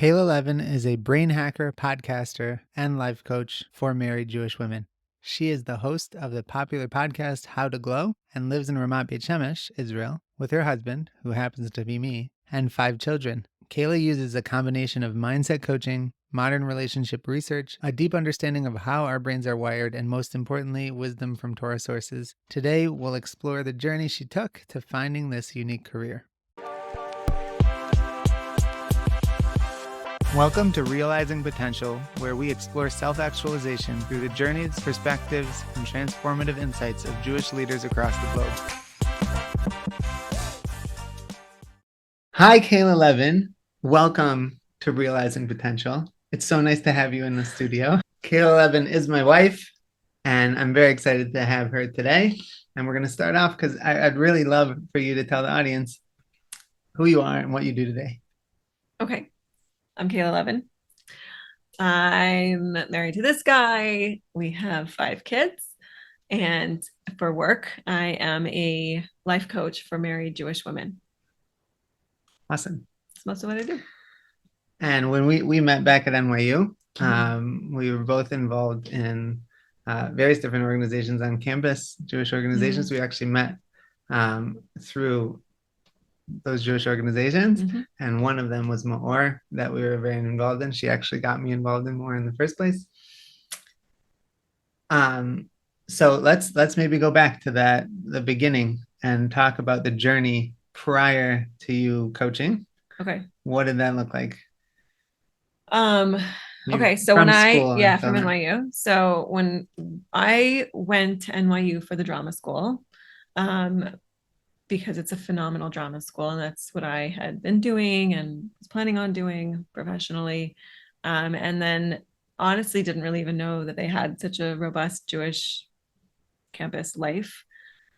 Kayla Levin is a brain hacker, podcaster, and life coach for married Jewish women. She is the host of the popular podcast How to Glow and lives in Ramat Beit Shemesh, Israel, with her husband, who happens to be me, and 5 children. Kayla uses a combination of mindset coaching, modern relationship research, a deep understanding of how our brains are wired, and most importantly, wisdom from Torah sources. Today, we'll explore the journey she took to finding this unique career. Welcome to Realizing Potential, where we explore self-actualization through the journeys, perspectives, and transformative insights of Jewish leaders across the globe. Hi, Kayla Levin. Welcome to Realizing Potential. It's so nice to have you in the studio. Kayla Levin is my wife, and I'm very excited to have her today. And we're going to start off because I'd really love for you to tell the audience who you are and what you do today. Okay. I'm Kayla Levin. I'm married to this guy. We have 5 kids. And for work, I am a life coach for married Jewish women. Awesome. That's most of what I do. And when we met back at NYU, we were both involved in various different organizations on campus, Jewish organizations. We actually met through those Jewish organizations, and one of them was MEOR that we were very involved in. She actually got me involved in MEOR in the first place. So let's maybe go back to the beginning and talk about the journey prior to you coaching. Okay. What did that look like? Okay, so from NYU. So when I went to NYU for the drama school, because it's a phenomenal drama school, and that's what I had been doing and was planning on doing professionally. And then honestly didn't really even know that they had such a robust Jewish campus life.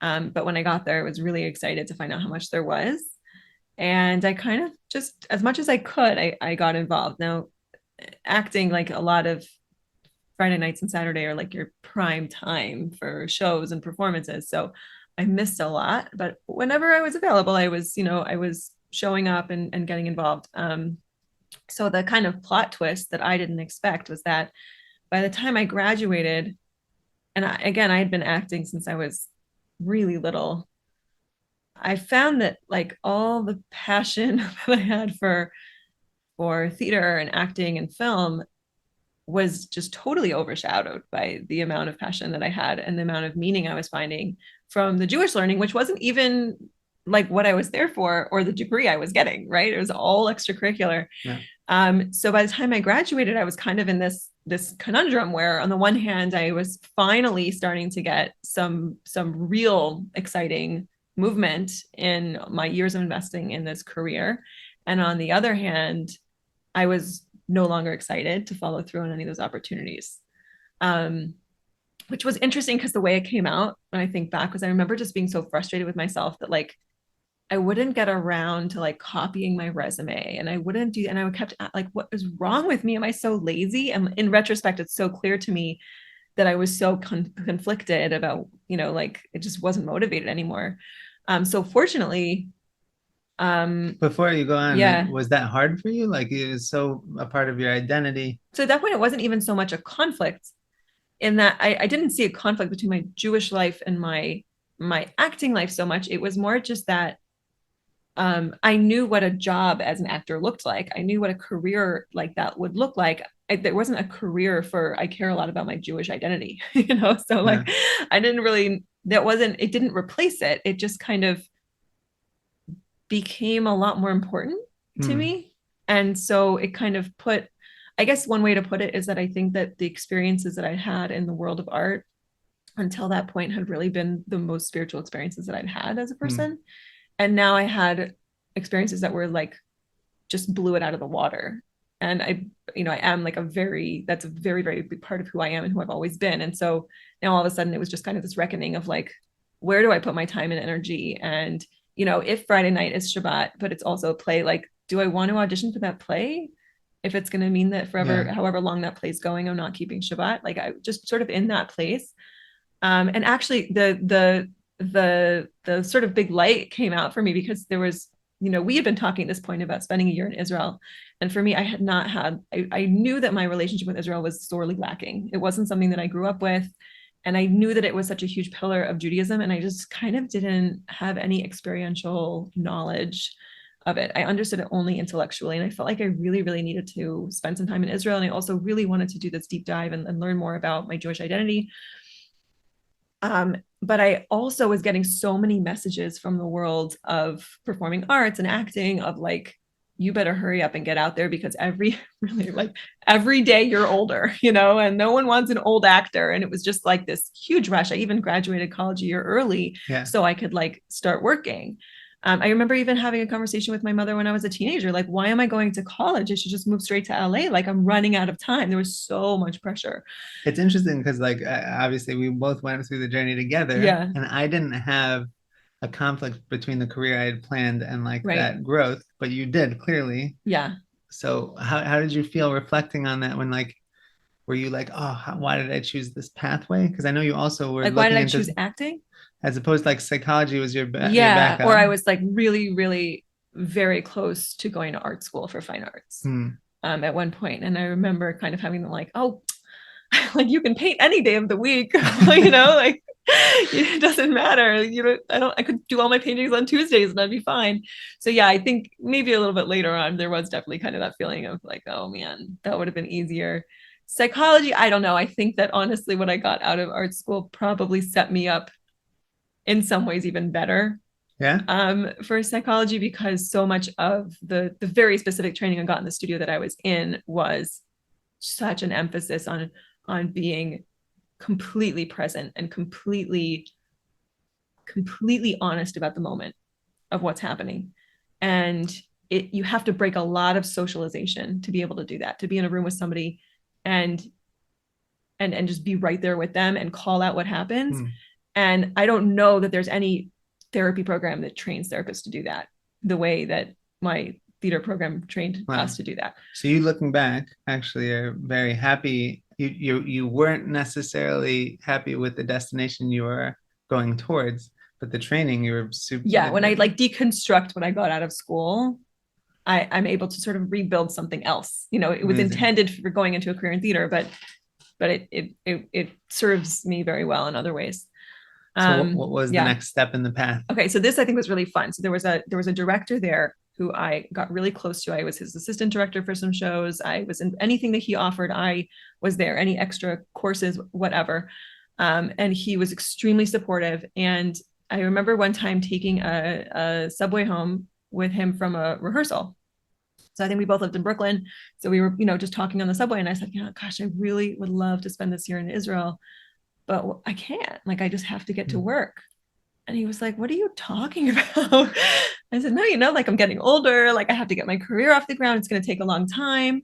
But when I got there, I was really excited to find out how much there was. And I kind of just, as much as I could, I got involved. Now, acting, like a lot of Friday nights and Saturday are like your prime time for shows and performances. So I missed a lot, but whenever I was available, I was showing up and getting involved. So the kind of plot twist that I didn't expect was that by the time I graduated, and I had been acting since I was really little, I found that like all the passion that I had for theater and acting and film was just totally overshadowed by the amount of passion that I had and the amount of meaning I was finding from the Jewish learning, which wasn't even like what I was there for or the degree I was getting, right? It was all extracurricular. Yeah. So by the time I graduated, I was kind of in this conundrum where on the one hand, I was finally starting to get some real exciting movement in my years of investing in this career. And on the other hand, I was no longer excited to follow through on any of those opportunities, which was interesting because the way it came out when I think back was I remember just being so frustrated with myself that like I wouldn't get around to like copying my resume, and I wouldn't do, and I kept like, what is wrong with me? Am I so lazy? And in retrospect, it's so clear to me that I was so conflicted about, like it just wasn't motivated anymore. So fortunately, before you go on, was that hard for you? Like it was so a part of your identity? So at that point, it wasn't even so much a conflict in that I didn't see a conflict between my Jewish life and my acting life so much. It was more just that I knew what a job as an actor looked like. I knew what a career like that would look like. There wasn't a career for, I care a lot about my Jewish identity, so like, I didn't really, it didn't replace it. It just kind of became a lot more important to me. And so it kind of put, I guess one way to put it is that I think that the experiences that I had in the world of art until that point had really been the most spiritual experiences that I'd had as a person. And now I had experiences that were like, just blew it out of the water. And I am like that's a very, very big part of who I am and who I've always been. And so now all of a sudden it was just kind of this reckoning of like, where do I put my time and energy? And, if Friday night is Shabbat, but it's also a play, like, do I want to audition for that play? If it's going to mean that forever, however long that play's going, I'm not keeping Shabbat. Like I just sort of in that place. And actually the sort of big light came out for me because there was we had been talking at this point about spending a year in Israel. And for me, I had not had, I knew that my relationship with Israel was sorely lacking. It wasn't something that I grew up with. And I knew that it was such a huge pillar of Judaism. And I just kind of didn't have any experiential knowledge of it. I understood it only intellectually. And I felt like I really, really needed to spend some time in Israel. And I also really wanted to do this deep dive and learn more about my Jewish identity. But I also was getting so many messages from the world of performing arts and acting of like, you better hurry up and get out there because every day you're older, and no one wants an old actor. And it was just like this huge rush. I even graduated college a year early so I could like start working. I remember even having a conversation with my mother when I was a teenager, like, why am I going to college? I should just move straight to LA. Like, I'm running out of time. There was so much pressure. It's interesting because like, obviously we both went through the journey together, and I didn't have a conflict between the career I had planned and like that growth, but you did clearly. So how did you feel reflecting on that when like, were you like, oh, why did I choose this pathway? Because I know you also were like, why did I choose acting? As opposed to like psychology was your backup. Or I was like really, really very close to going to art school for fine arts at one point. And I remember kind of having them like, oh, like you can paint any day of the week, like it doesn't matter. I could do all my paintings on Tuesdays and I'd be fine. So yeah, I think maybe a little bit later on, there was definitely kind of that feeling of like, oh man, that would have been easier. Psychology, I don't know. I think that honestly, what I got out of art school probably set me up in some ways even better for psychology, because so much of the very specific training I got in the studio that I was in was such an emphasis on being completely present and completely honest about the moment of what's happening. And you have to break a lot of socialization to be able to do that, to be in a room with somebody and just be right there with them and call out what happens. And I don't know that there's any therapy program that trains therapists to do that the way that my theater program trained us to do that. So you looking back actually are very happy. You weren't necessarily happy with the destination you were going towards, but the training you were super. Yeah, when I like deconstruct what I got out of school, I'm able to sort of rebuild something else. It was intended for going into a career in theater, but it serves me very well in other ways. So what was the next step in the path? Okay, so this I think was really fun. So there was a director there who I got really close to. I was his assistant director for some shows. I was in anything that he offered, I was there, any extra courses, whatever. And he was extremely supportive. And I remember one time taking a subway home with him from a rehearsal. So I think we both lived in Brooklyn. So we were, just talking on the subway. And I said, gosh, I really would love to spend this year in Israel, but I can't. Like, I just have to get to work. And he was like, what are you talking about? I said, no, like I'm getting older. Like I have to get my career off the ground. It's going to take a long time.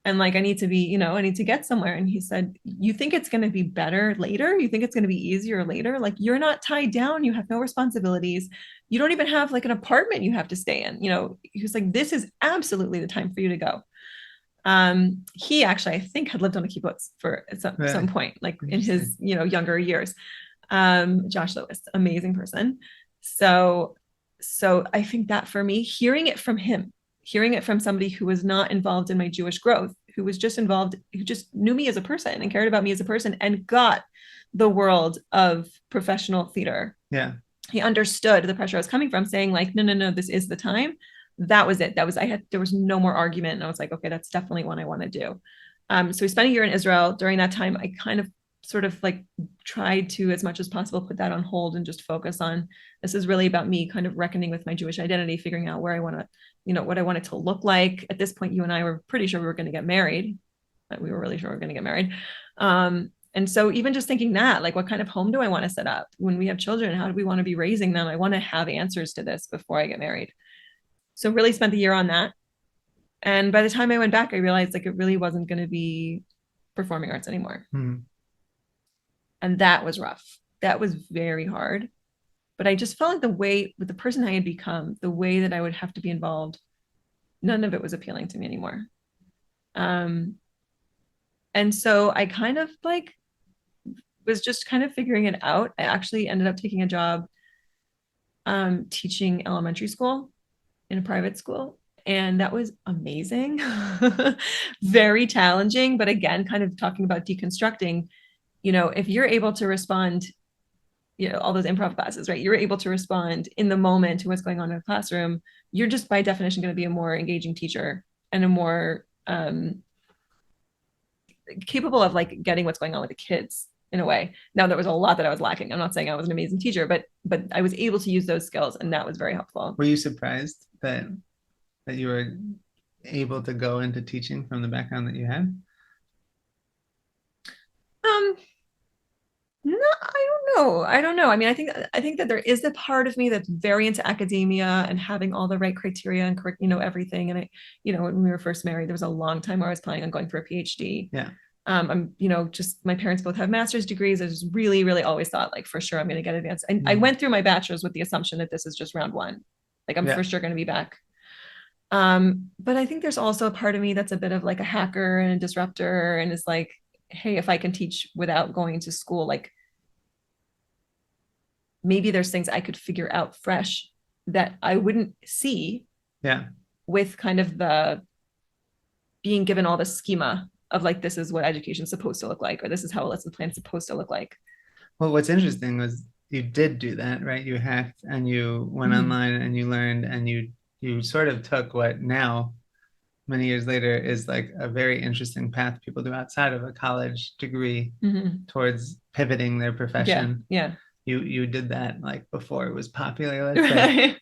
And like, I need to be, I need to get somewhere. And he said, you think it's going to be better later? You think it's going to be easier later? Like you're not tied down. You have no responsibilities. You don't even have like an apartment you have to stay in. He was like, this is absolutely the time for you to go. He actually, I think, had lived on a kibbutz for some point, like in his, younger years. Josh Lewis, amazing person. So I think that for me, hearing it from somebody who was not involved in my Jewish growth, who was just involved, who just knew me as a person and cared about me as a person and got the world of professional theater. Yeah. He understood the pressure I was coming from, saying like, no, this is the time. That was it. There was no more argument. And I was like, okay, that's definitely what I want to do. So we spent a year in Israel. During that time, I kind of sort of like tried to, as much as possible, put that on hold and just focus on, this is really about me kind of reckoning with my Jewish identity, figuring out where I want to, what I want it to look like. At this point, you and I were pretty sure we were going to get married. We were really sure we were going to get married. And so even just thinking that, like, what kind of home do I want to set up when we have children? How do we want to be raising them? I want to have answers to this before I get married. So really spent the year on that. And by the time I went back, I realized like it really wasn't going to be performing arts anymore. And that was rough. That was very hard. But I just felt like the way, with the person I had become, the way that I would have to be involved, none of it was appealing to me anymore. And so I kind of like was just kind of figuring it out. I actually ended up taking a job teaching elementary school. in a private school. And that was amazing. Very challenging. But again, kind of talking about deconstructing, if you're able to respond, all those improv classes, right? You're able to respond in the moment to what's going on in a classroom. You're just by definition going to be a more engaging teacher and a more capable of like getting what's going on with the kids in a way. Now, there was a lot that I was lacking. I'm not saying I was an amazing teacher, but I was able to use those skills, and that was very helpful. Were you surprised that you were able to go into teaching from the background that you had? No, I don't know. I mean, I think that there is a part of me that's very into academia and having all the right criteria and everything. And when we were first married, there was a long time where I was planning on going for a PhD. Yeah. I'm, just my parents both have master's degrees. I just really, really always thought like for sure I'm going to get advanced. And I went through my bachelor's with the assumption that this is just round one. Like I'm for sure going to be back. But I think there's also a part of me that's a bit of like a hacker and a disruptor, and is like, hey, if I can teach without going to school, like maybe there's things I could figure out fresh that I wouldn't see with kind of the being given all the schema of like, this is what education's supposed to look like, or this is how a lesson plan is supposed to look like. Well, what's interesting was you did do that, right? You hacked and you went online and you learned, and you sort of took what now, many years later, is like a very interesting path people do outside of a college degree towards pivoting their profession. Yeah. You did that like before it was popular, let's say.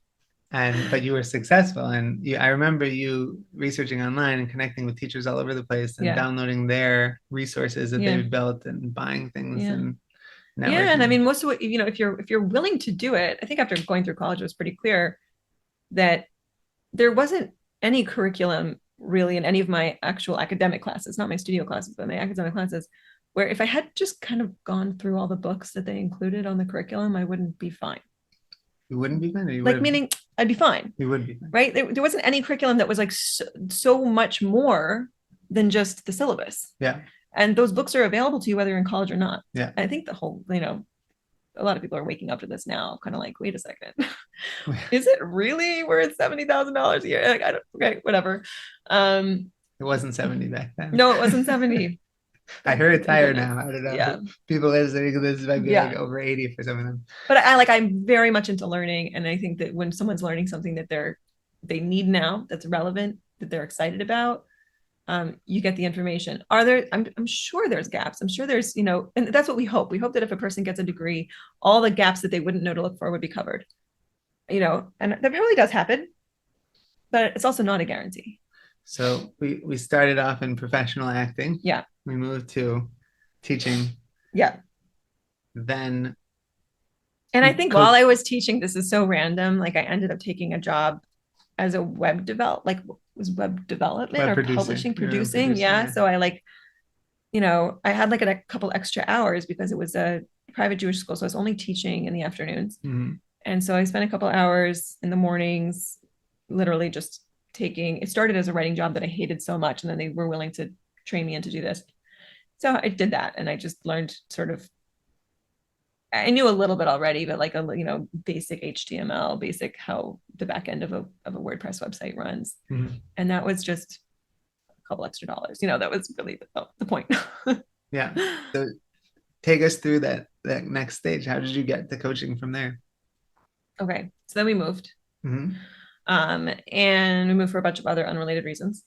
But you were successful, and I remember you researching online and connecting with teachers all over the place and downloading their resources that they've built and buying things and networking. Yeah, and I mean, most of what if you're willing to do it, I think after going through college, it was pretty clear that there wasn't any curriculum really in any of my actual academic classes, not my studio classes, but my academic classes, where if I had just kind of gone through all the books that they included on the curriculum, I wouldn't be fine. You wouldn't be fine? Or you like, meaning I'd be fine. You would be fine. Right? There wasn't any curriculum that was like so much more than just the syllabus. Yeah. And those books are available to you whether you're in college or not. Yeah. I think the whole, a lot of people are waking up to this now, kind of like, wait a second, is it really worth $70,000 a year? Like, okay, whatever. It wasn't 70 back then. No, it wasn't 70. I heard it's higher now. I don't know. Yeah. People listening to this might be like over 80 for some of them. But I'm very much into learning, and I think that when someone's learning something that they need now, that's relevant, that they're excited about, you get the information. I'm sure there's gaps. I'm sure there's, and that's what we hope. We hope that if a person gets a degree, all the gaps that they wouldn't know to look for would be covered. And that probably does happen, but it's also not a guarantee. So we started off in professional acting. Yeah. We moved to teaching. Yeah. Then. And I think while I was teaching, this is so random, like I ended up taking a job as a web development or publishing, producing. Yeah. So I I had like a couple extra hours because it was a private Jewish school. So I was only teaching in the afternoons. Mm-hmm. And so I spent a couple hours in the mornings, literally just it started as a writing job that I hated so much. And then they were willing to train me in to do this. So I did that. And I just learned I knew a little bit already, but like basic HTML, basic how the back end of a WordPress website runs. Mm-hmm. And that was just a couple extra dollars. That was really the point. Yeah. So take us through that next stage. How did you get to coaching from there? Okay. So then we moved. Mm-hmm. And we moved for a bunch of other unrelated reasons.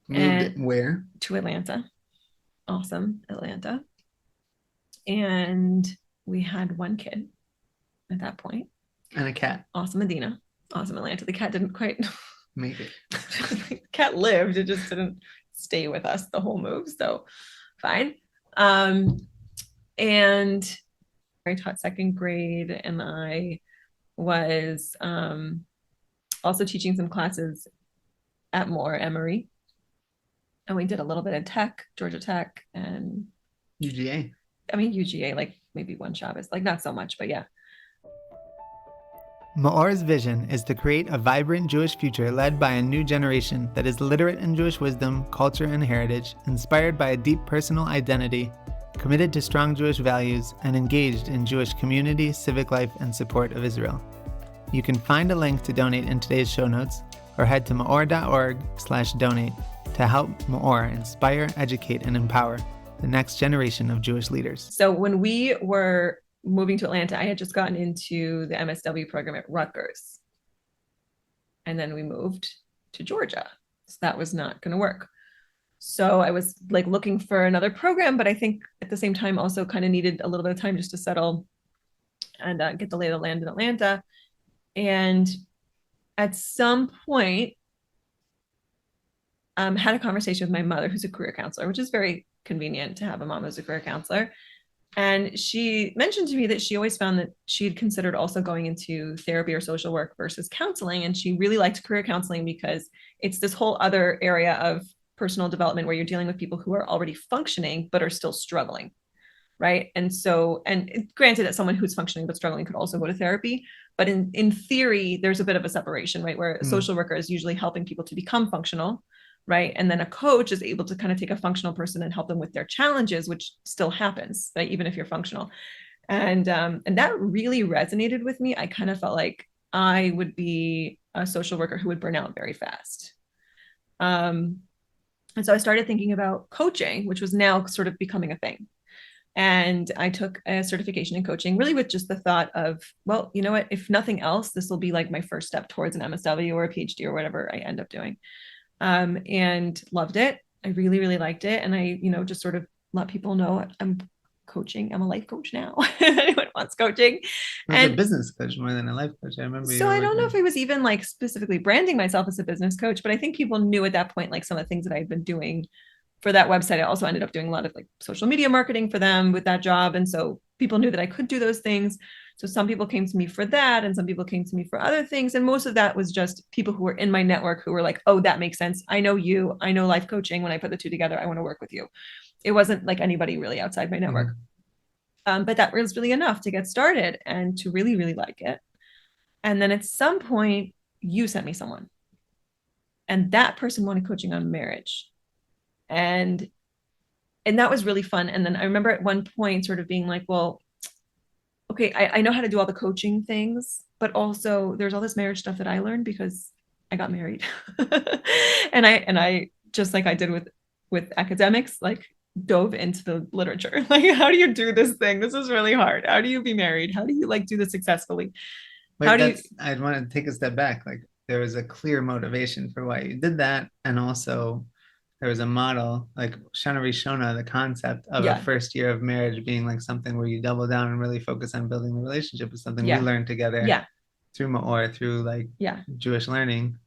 Moved where? To Atlanta. Awesome. Atlanta. And we had one kid at that point. And a cat. Awesome Medina. Awesome Atlanta. The cat didn't quite make it. The cat lived. It just didn't stay with us the whole move. So fine. And I taught second grade, and I was also teaching some classes at MEOR, Emory. And we did a little bit of tech, Georgia Tech, and UGA. I mean, UGA, like maybe one Shabbos, like not so much, but yeah. MEOR's vision is to create a vibrant Jewish future led by a new generation that is literate in Jewish wisdom, culture, and heritage, inspired by a deep personal identity, committed to strong Jewish values, and engaged in Jewish community, civic life, and support of Israel. You can find a link to donate in today's show notes, or head to meor.org/donate to help MEOR inspire, educate, and empower the next generation of Jewish leaders. So when we were moving to Atlanta, I had just gotten into the MSW program at Rutgers. And then we moved to Georgia. So that was not going to work. So I was like looking for another program, but I think at the same time also kind of needed a little bit of time just to settle and get the lay of the land in Atlanta. And at some point, had a conversation with my mother, who's a career counselor, which is very convenient to have a mom who's a career counselor. And she mentioned to me that she always found that she had considered also going into therapy or social work versus counseling. And she really liked career counseling because it's this whole other area of personal development where you're dealing with people who are already functioning, but are still struggling. Right. And so, and granted that someone who's functioning but struggling could also go to therapy, but in theory, there's a bit of a separation, right? Where a social worker is usually helping people to become functional, right? And then a coach is able to kind of take a functional person and help them with their challenges, which still happens, right? Even if you're functional. And that really resonated with me. I kind of felt like I would be a social worker who would burn out very fast. And so I started thinking about coaching, which was now sort of becoming a thing. And I took a certification in coaching, really with just the thought of, well, you know what, if nothing else, this will be like my first step towards an MSW or a PhD or whatever I end up doing. And loved it. I really, really liked it. And I, just sort of let people know I'm coaching. I'm a life coach now. Anyone wants coaching. And a business coach more than a life coach. I remember. So I don't know if I was even like specifically branding myself as a business coach, but I think people knew at that point, like some of the things that I'd been doing for that website. I also ended up doing a lot of like social media marketing for them with that job. And so people knew that I could do those things. So some people came to me for that and some people came to me for other things. And most of that was just people who were in my network who were like, oh, that makes sense. I know you, I know life coaching. When I put the two together, I want to work with you. It wasn't like anybody really outside my network. But that was really enough to get started and to really, really like it. And then at some point you sent me someone and that person wanted coaching on marriage. And that was really fun. And then I remember at one point sort of being like, well, okay, I know how to do all the coaching things, but also there's all this marriage stuff that I learned because I got married. and I just like I did with academics, like dove into the literature. Like, how do you do this thing? This is really hard. How do you be married? How do you like do this successfully? I'd want to take a step back. Like there was a clear motivation for why you did that. And also there was a model like Shana Rishona, the concept of a first year of marriage being like something where you double down and really focus on building the relationship is something we learned together through MEOR, through like Jewish learning.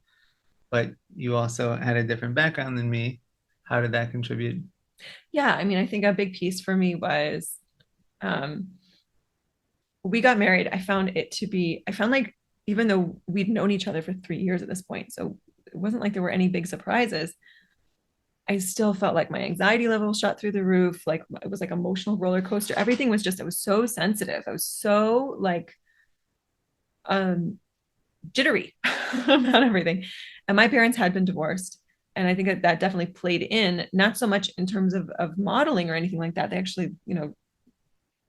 But you also had a different background than me. How did that contribute? Yeah, I mean, I think a big piece for me was we got married. I found like, even though we'd known each other for 3 years at this point, so it wasn't like there were any big surprises, I still felt like my anxiety level shot through the roof. Like it was like emotional roller coaster. Everything was just, I was so sensitive. I was so like jittery about everything. And my parents had been divorced. And I think that definitely played in, not so much in terms of modeling or anything like that. They actually,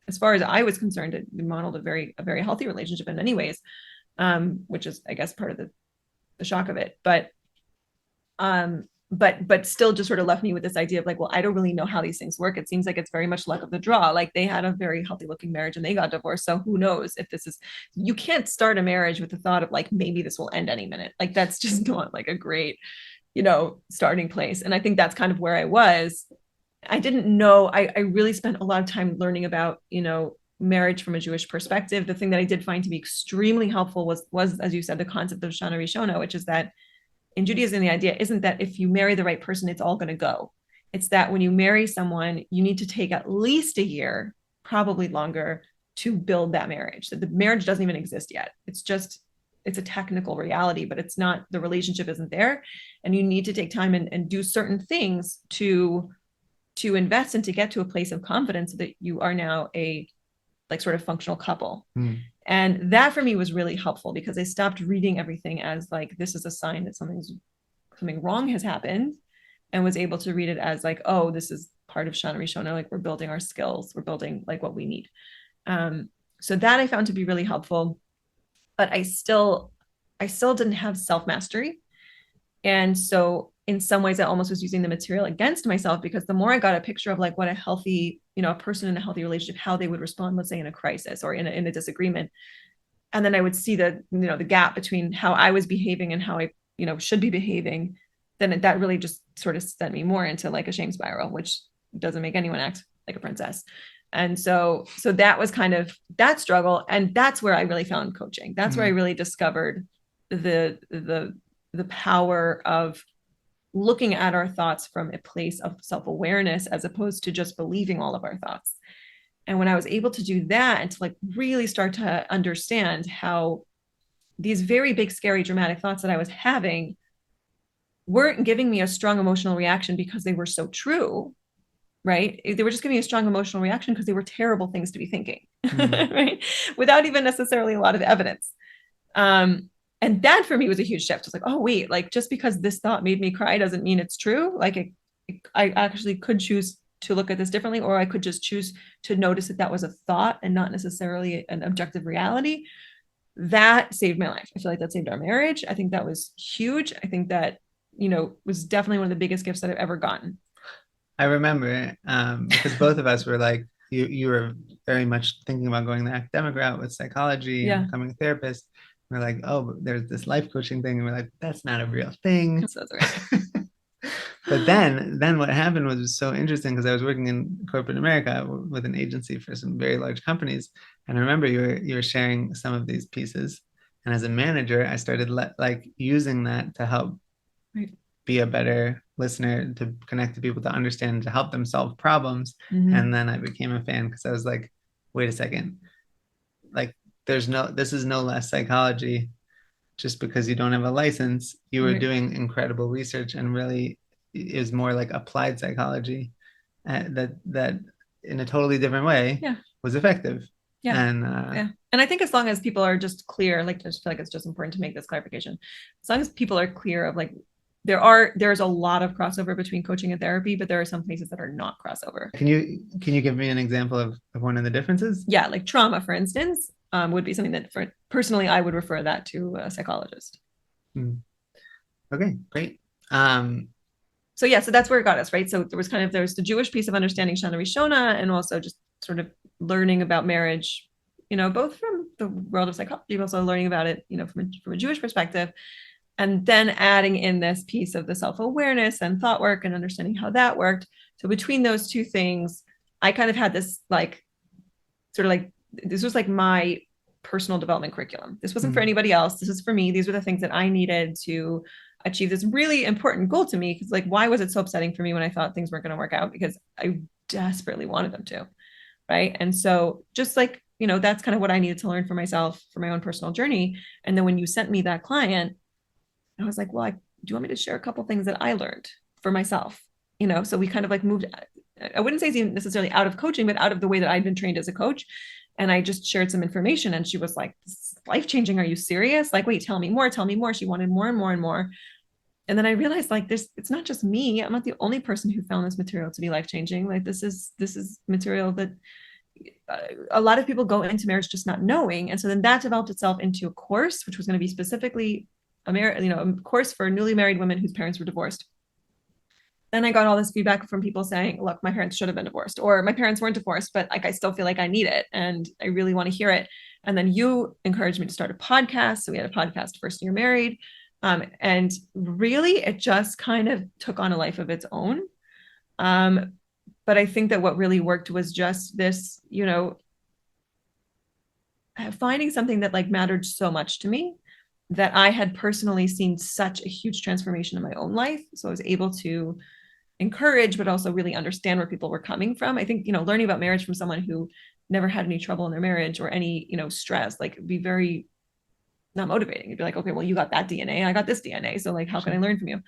as far as I was concerned, it modeled a very healthy relationship in many ways, which is, I guess, part of the shock of it. But still just sort of left me with this idea of like, well, I don't really know how these things work. It seems like it's very much luck of the draw. Like they had a very healthy looking marriage and they got divorced. So who knows if you can't start a marriage with the thought of like, maybe this will end any minute. Like that's just not like a great, starting place. And I think that's kind of where I was. I didn't know, I really spent a lot of time learning about, marriage from a Jewish perspective. The thing that I did find to be extremely helpful was, as you said, the concept of Shana Rishona, which is that in Judaism, the idea isn't that if you marry the right person, it's all going to go. It's that when you marry someone, you need to take at least a year, probably longer, to build that marriage. That the marriage doesn't even exist yet. It's a technical reality, but it's not, the relationship isn't there. And you need to take time and do certain things to invest and to get to a place of confidence so that you are now a like sort of functional couple. And that for me was really helpful because I stopped reading everything as like, this is a sign that something wrong has happened, and was able to read it as like, oh, this is part of Shana Rishona. Like we're building our skills, we're building like what we need. So that I found to be really helpful, but I still didn't have self-mastery. And so in some ways, I almost was using the material against myself, because the more I got a picture of like what a healthy, a person in a healthy relationship, how they would respond, let's say in a crisis or in a disagreement. And then I would see the gap between how I was behaving and how I, should be behaving. Then that really just sort of sent me more into like a shame spiral, which doesn't make anyone act like a princess. And so that was kind of that struggle. And that's where I really found coaching. That's where I really discovered the power of looking at our thoughts from a place of self-awareness, as opposed to just believing all of our thoughts. And when I was able to do that and to like really start to understand how these very big, scary, dramatic thoughts that I was having weren't giving me a strong emotional reaction because they were so true, right? They were just giving me a strong emotional reaction because they were terrible things to be thinking, right? Without even necessarily a lot of evidence. And that for me was a huge shift. It's like, oh, wait, like just because this thought made me cry doesn't mean it's true. Like I actually could choose to look at this differently, or I could just choose to notice that was a thought and not necessarily an objective reality. That saved my life. I feel like that saved our marriage. I think that was huge. I think that, was definitely one of the biggest gifts that I've ever gotten. I remember because both of us were like, you were very much thinking about going the academic route with psychology and becoming a therapist. We're like, oh, but there's this life coaching thing. And we're like, that's not a real thing. That's right. But then what happened was so interesting, because I was working in corporate America with an agency for some very large companies. And I remember you were sharing some of these pieces. And as a manager, I started like using that to help be a better listener, to connect to people, to understand, to help them solve problems. And then I became a fan, because I was like, wait a second, like this is no less psychology. Just because you don't have a license, you were doing incredible research, and really is more like applied psychology that in a totally different way was effective. And I think as long as people are just clear, like I just feel like it's just important to make this clarification. As long as people are clear of like, there's a lot of crossover between coaching and therapy, but there are some places that are not crossover. Can you give me an example of one of the differences? Yeah, like trauma, for instance, would be something that personally I would refer that to a psychologist. Okay, great. So that's where it got us, right? So there's the Jewish piece of understanding Shana Rishona, and also just sort of learning about marriage, both from the world of psychology, but also learning about it, from a Jewish perspective. And then adding in this piece of the self-awareness and thought work and understanding how that worked. So between those two things, I kind of had this like, sort of like, this was like my personal development curriculum. This wasn't for anybody else. This is for me. These were the things that I needed to achieve this really important goal to me. Because like, why was it so upsetting for me when I thought things weren't going to work out? Because I desperately wanted them to, right? And so just like, that's kind of what I needed to learn for myself, for my own personal journey. And then when you sent me that client, I was like, well, do you want me to share a couple things that I learned for myself? So we kind of like moved, I wouldn't say necessarily out of coaching, but out of the way that I'd been trained as a coach. And I just shared some information, and she was like, this is life-changing. Are you serious? Like, wait, tell me more. She wanted more and more and more. And then I realized like it's not just me. I'm not the only person who found this material to be life-changing. Like this is material that a lot of people go into marriage just not knowing. And so then that developed itself into a course, which was going to be specifically a course for newly married women whose parents were divorced. Then I got all this feedback from people saying, look, my parents should have been divorced, or my parents weren't divorced, but like I still feel like I need it and I really want to hear it. And then you encouraged me to start a podcast. So we had a podcast, First Year Married. And really it just kind of took on a life of its own. But I think that what really worked was just this, finding something that like mattered so much to me, that I had personally seen such a huge transformation in my own life. So I was able to encourage, but also really understand where people were coming from. I think, learning about marriage from someone who never had any trouble in their marriage or any, stress, like it'd be very not motivating. You'd be like, okay, well, you got that DNA, I got this DNA. So like, how can I learn from you?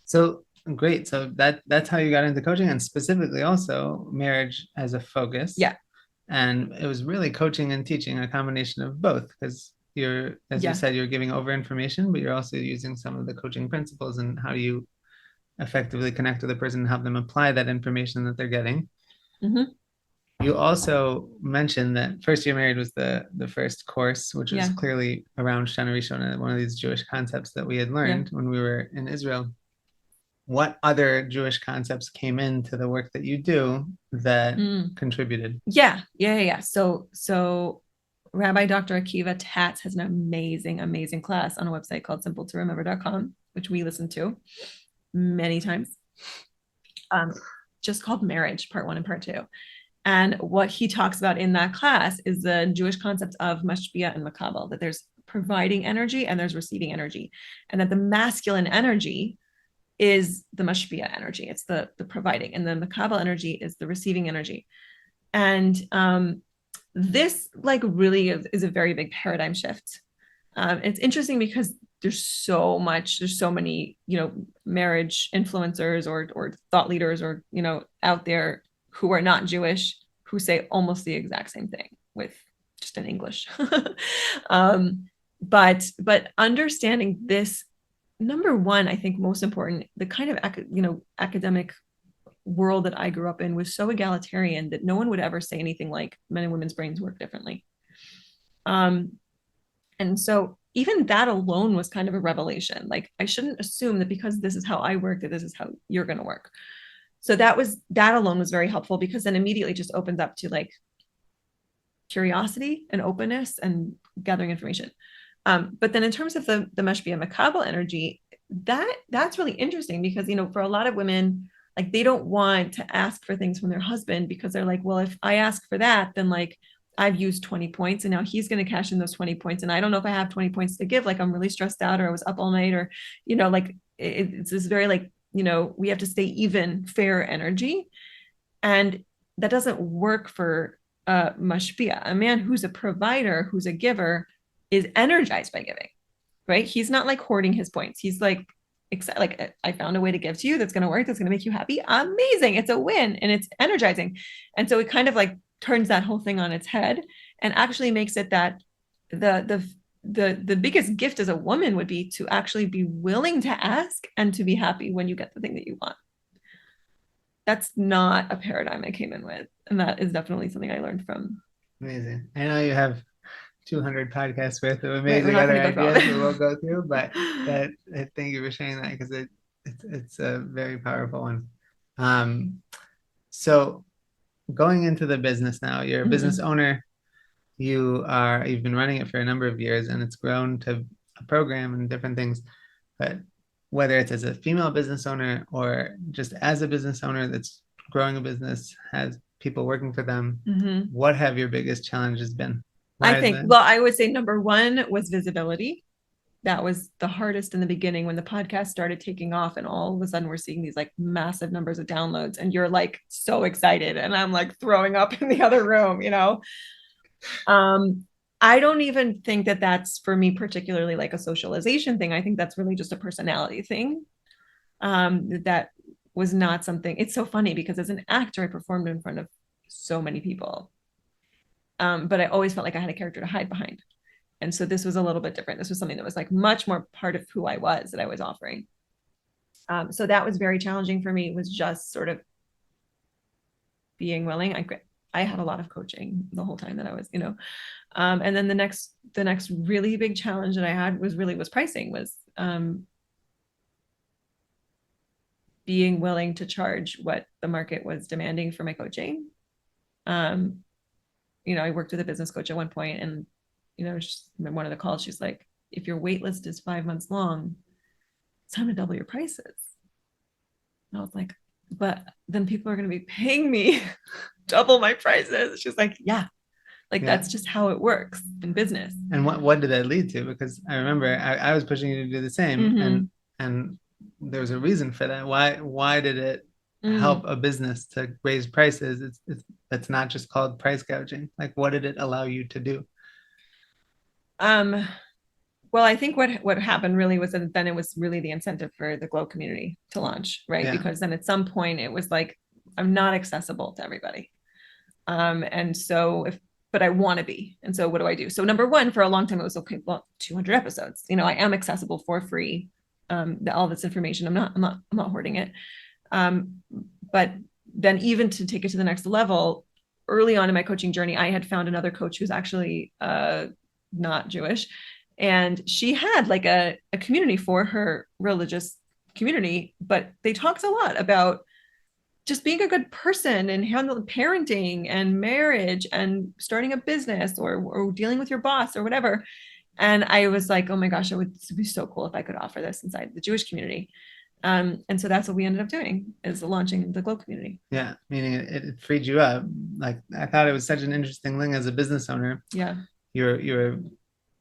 So great. So that's how you got into coaching, and specifically also marriage as a focus. Yeah. And it was really coaching and teaching, a combination of both, because you said, you're giving over information, but you're also using some of the coaching principles and how you effectively connect with the person and help them apply that information that they're getting. You also mentioned that First Year Married was the first course, which was clearly around Shana, Rishona, one of these Jewish concepts that we had learned when we were in Israel. What other Jewish concepts came into the work that you do that contributed? Yeah. So Rabbi Dr. Akiva Tatz has an amazing class on a website called simpletoremember.com, which we listen to many times. Just called Marriage, Part 1 and Part 2. And what he talks about in that class is the Jewish concept of mashpia and makabel, that there's providing energy and there's receiving energy, and that the masculine energy is the mashpia energy. It's the providing, and the makabel energy is the receiving energy. And this like really is a very big paradigm shift. It's interesting because there's so many, marriage influencers or thought leaders or, out there who are not Jewish, who say almost the exact same thing with just in English. But understanding this, number one, I think most important, the kind of, academic world that I grew up in was so egalitarian that no one would ever say anything like men and women's brains work differently. And so even that alone was kind of a revelation. Like, I shouldn't assume that because this is how I work, that this is how you're going to work. So that alone was very helpful, because then immediately just opens up to like curiosity and openness and gathering information. But then in terms of the mashpia makabel energy, that's really interesting because, for a lot of women, like they don't want to ask for things from their husband because they're like, well, if I ask for that, then like I've used 20 points and now he's going to cash in those 20 points. And I don't know if I have 20 points to give. Like, I'm really stressed out, or I was up all night, or, like it's this very like, we have to stay even, fair energy. And that doesn't work for mashpia. A man who's a provider, who's a giver, is energized by giving, right? He's not like hoarding his points. He's like, I found a way to give to you that's going to work, that's going to make you happy. Amazing. It's a win and it's energizing. And so it kind of like turns that whole thing on its head and actually makes it that the biggest gift as a woman would be to actually be willing to ask and to be happy when you get the thing that you want. That's not a paradigm I came in with. And that is definitely something I learned from. Amazing. I know you have 200 podcasts worth of amazing other ideas we will go through, but thank you for sharing that, because it's a very powerful one. So going into the business now, you're a business owner. You've been running it for a number of years, and it's grown to a program and different things. But whether it's as a female business owner or just as a business owner that's growing a business, has people working for them, what have your biggest challenges been? I would say number one was visibility. That was the hardest in the beginning, when the podcast started taking off and all of a sudden we're seeing these like massive numbers of downloads and you're like so excited and I'm like throwing up in the other room, I don't even think that that's for me particularly like a socialization thing. I think that's really just a personality thing. That was not something. It's so funny because as an actor, I performed in front of so many people. But I always felt like I had a character to hide behind. And so this was a little bit different. This was something that was like much more part of who I was, that I was offering. So that was very challenging for me. It was just sort of being willing. I had a lot of coaching the whole time that I was, and then the next really big challenge that I had was pricing, was being willing to charge what the market was demanding for my coaching. I worked with a business coach at one point, and one of the calls, she's like, if your wait list is 5 months long, it's time to double your prices. And I was like, but then people are going to be paying me double my prices. She's like, yeah, that's just how it works in business. And what did that lead to? Because I remember I was pushing you to do the same, and there was a reason for that. Why did it help a business to raise prices? It's not just called price gouging. Like, what did it allow you to do? Well, I think what happened really was that then it was really the incentive for the Glow community to launch, right? Yeah. Because then at some point it was like, I'm not accessible to everybody. And so but I want to be. And so what do I do? So number one, for a long time, it was, okay, well, 200 episodes, I am accessible for free. All this information, I'm not hoarding it. But then even to take it to the next level, early on in my coaching journey, I had found another coach who's actually not Jewish. And she had like a community for her religious community, but they talked a lot about just being a good person and handling parenting and marriage and starting a business or dealing with your boss or whatever. And I was like, oh my gosh, it would be so cool if I could offer this inside the Jewish community. And so that's what we ended up doing, is launching the Glow community. Yeah, meaning it freed you up. Like, I thought it was such an interesting thing as a business owner. Yeah. You're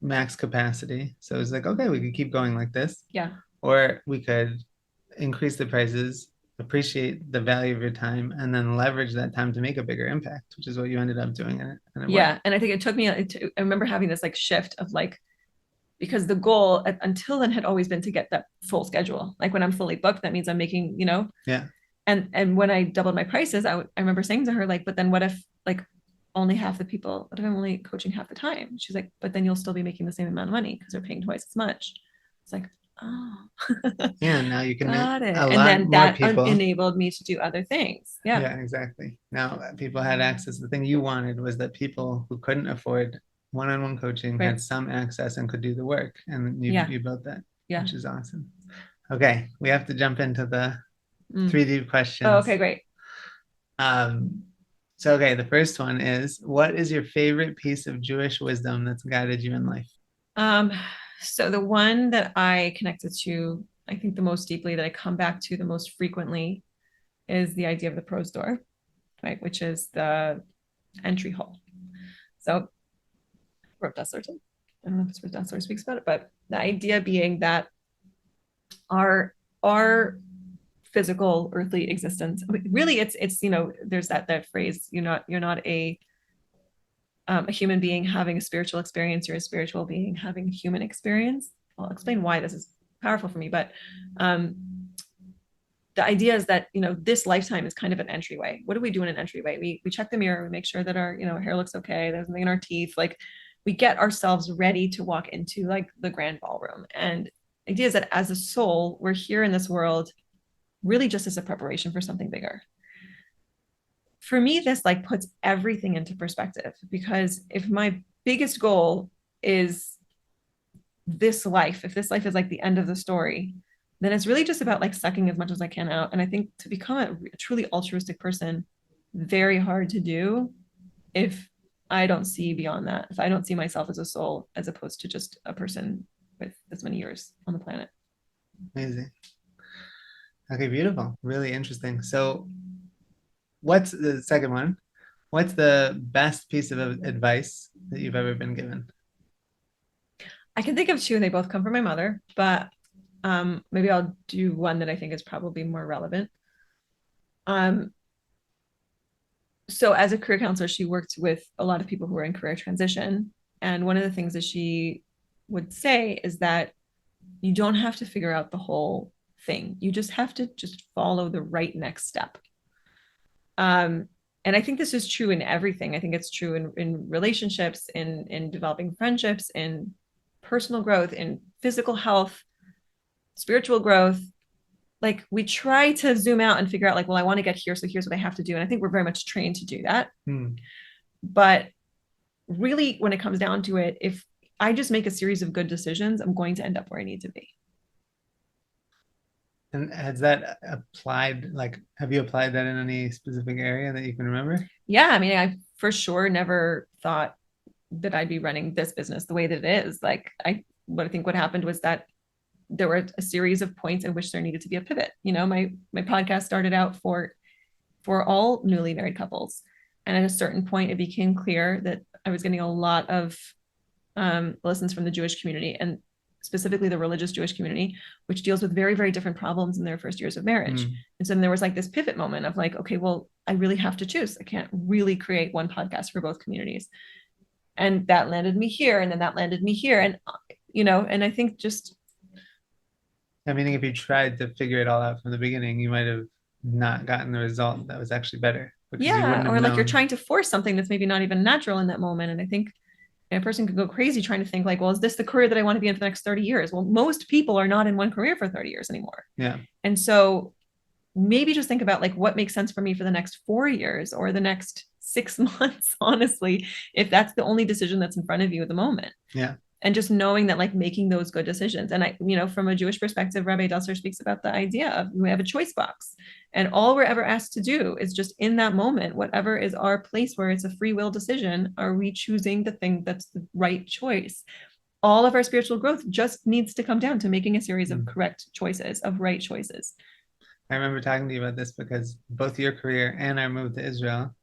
max capacity. So it's like, okay, we could keep going like this. Yeah. Or we could increase the prices, appreciate the value of your time, and then leverage that time to make a bigger impact, which is what you ended up doing. And yeah. Worked. And I think it took me, I remember having this like shift of like, because the goal until then had always been to get that full schedule. Like when I'm fully booked, that means I'm making, you know, yeah. And when I doubled my prices, I remember saying to her, like, but then what if like only half the people, what if I'm only coaching half the time? She's like, but then you'll still be making the same amount of money because they're paying twice as much. It's like, oh, yeah, now you can got it. And then that enabled me to do other things. Yeah. Yeah, exactly. Now people had access. The thing you wanted was that people who couldn't afford one-on-one coaching had some access and could do the work. And you built that, which is awesome. Okay, we have to jump into the 3D questions. Oh, okay, great. So, okay, the first one is, what is your favorite piece of Jewish wisdom that's guided you in life? So the one that I connected to, I think the most deeply, that I come back to the most frequently, is the idea of the pros door, right? Which is the entry hall. So Rav Dessler, I don't know if it's Rav Dessler speaks about it, but the idea being that our physical earthly existence, really it's you know, there's that phrase, you're not a human being having a spiritual experience, you're a spiritual being having a human experience. I'll explain why this is powerful for me, but the idea is that, you know, this lifetime is kind of an entryway. What do we do in an entryway? We check the mirror, we make sure that our, you know, hair looks okay, there's nothing in our teeth, like we get ourselves ready to walk into like the grand ballroom. And the idea is that as a soul, we're here in this world really just as a preparation for something bigger. For me, this like puts everything into perspective, because if my biggest goal is this life, if this life is like the end of the story, then it's really just about like sucking as much as I can out. And I think to become a truly altruistic person, very hard to do if I don't see beyond that, if I don't see myself as a soul as opposed to just a person with this many years on the planet. Amazing. Okay, beautiful. Really interesting. So what's the second one? What's the best piece of advice that you've ever been given? I can think of two, and they both come from my mother, but maybe I'll do one that I think is probably more relevant. So as a career counselor, she worked with a lot of people who were in career transition. And one of the things that she would say is that you don't have to figure out the whole thing. You just have to just follow the right next step. And I think this is true in everything. I think it's true in relationships, in developing friendships, in personal growth, in physical health, spiritual growth. Like we try to zoom out and figure out like, well, I want to get here, so here's what I have to do. And I think we're very much trained to do that. But really, when it comes down to it, if I just make a series of good decisions, I'm going to end up where I need to be. And has that applied, like, have you applied that in any specific area that you can remember? Yeah, I mean, I for sure never thought that I'd be running this business the way that it is. Like I think what happened was that there were a series of points in which there needed to be a pivot. You know, my podcast started out for all newly married couples. And at a certain point, it became clear that I was getting a lot of listens from the Jewish community, and specifically the religious Jewish community, which deals with very, very different problems in their first years of marriage. And so then there was like this pivot moment of like, okay, well, I really have to choose. I can't really create one podcast for both communities. And that landed me here. And then that landed me here. And, you know, and I think just, I mean, if you tried to figure it all out from the beginning, you might have not gotten the result that was actually better. Yeah, or like you're trying to force something that's maybe not even natural in that moment. And I think a person could go crazy trying to think like, well, is this the career that I want to be in for the next 30 years? Well, most people are not in one career for 30 years anymore. Yeah. And so maybe just think about like what makes sense for me for the next 4 years or the next 6 months, honestly, if that's the only decision that's in front of you at the moment. Yeah. And just knowing that, like, making those good decisions. And I, from a Jewish perspective, Rabbi Dusser speaks about the idea of we have a choice box, and all we're ever asked to do is just in that moment, whatever is our place where it's a free will decision, are we choosing the thing that's the right choice? All of our spiritual growth just needs to come down to making a series of correct choices, of right choices. I remember talking to you about this because both your career and our move to Israel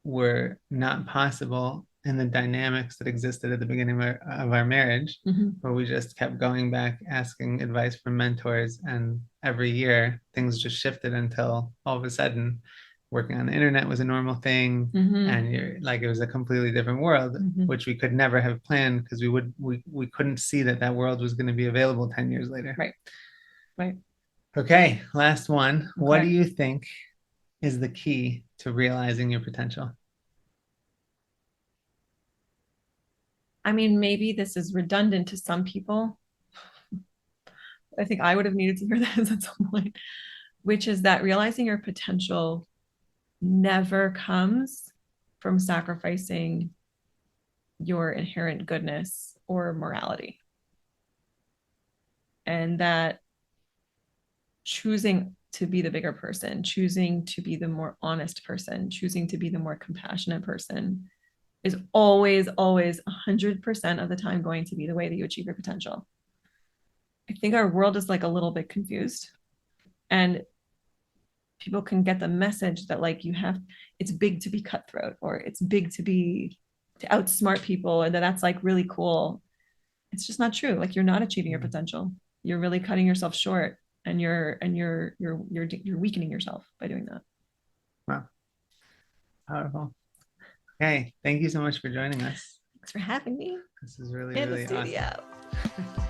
were not possible in the dynamics that existed at the beginning of our marriage, where we just kept going back, asking advice from mentors. And every year things just shifted until all of a sudden working on the internet was a normal thing. And you're like, it was a completely different world, which we could never have planned because we couldn't see that world was going to be available 10 years later. Right. Okay, last one. Okay. What do you think is the key to realizing your potential? I mean, maybe this is redundant to some people. I think I would have needed to hear this at some point, which is that realizing your potential never comes from sacrificing your inherent goodness or morality. And that choosing to be the bigger person, choosing to be the more honest person, choosing to be the more compassionate person is always 100% of the time going to be the way that you achieve your potential. I think our world is like a little bit confused, and people can get the message that like it's big to be cutthroat, or it's big to outsmart people, and that's like really cool. It's just not true. Like, you're not achieving your potential. You're really cutting yourself short, and you're weakening yourself by doing that. Wow. Powerful. Okay. Thank you so much for joining us. Thanks for having me. This is really awesome.